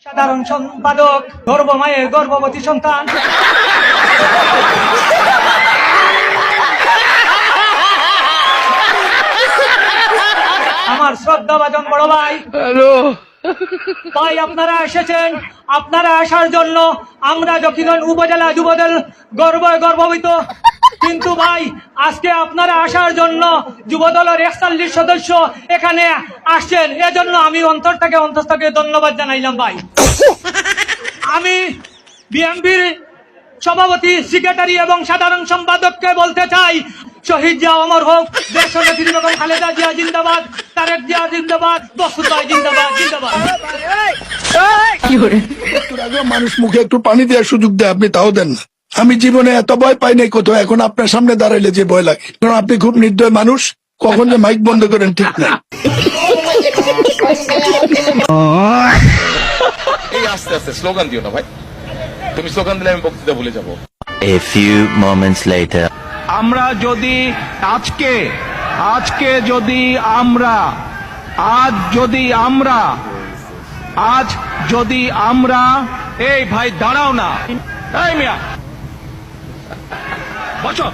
সাধারণ সম্পাদক, গর্ভমায়ের গর্ভবতী সন্তান। আমার শ্রদ্ধাভাজন বড় ভাই, ভাই আপনারা এসেছেন, আপনারা আসার জন্য আমরা দক্ষিণগঞ্জ উপজেলা যুবদল গর্বিত। কিন্তু ভাই আজকে আপনারা আসার জন্য যুবদলের 41 সদস্য এখানে আসছেন, এজন্য আমি অন্তর থেকে ধন্যবাদ জানাইলাম ভাই। আমি বিএনপির সভাপতি, সেক্রেটারি এবং সাধারণ সম্পাদককে বলতে চাই, শহীদ জিয়া অমর হোক, দেশনেত্রী বেগম খালেদা জিয়া জিন্দাবাদ, তারেক জিয়া জিন্দাবাদ, বসুর ভাই জিন্দাবাদ জিন্দাবাদ। মানুষ মুখে একটু পানি দেওয়ার সুযোগ দেয়, আপনি তাও দেন না। আমি জীবনে এত ভয় পাই নাই কোথাও, এখন আপনার সামনে দাঁড়াইলে যে ভয় লাগে, কারণ আপনি খুব নির্দয় মানুষ, কখন যে মাইক বন্ধ করেন ঠিক নাই। এই আস্তে আস্তে স্লোগান দিও না ভাই, তুমি স্লোগান দিলে আমি বক্তৃতা ভুলে যাবো। A few moments later. আমরা যদি আজকে যদি আমরা এই ভাই দাঁড়াও না, এই মিয়া বসো।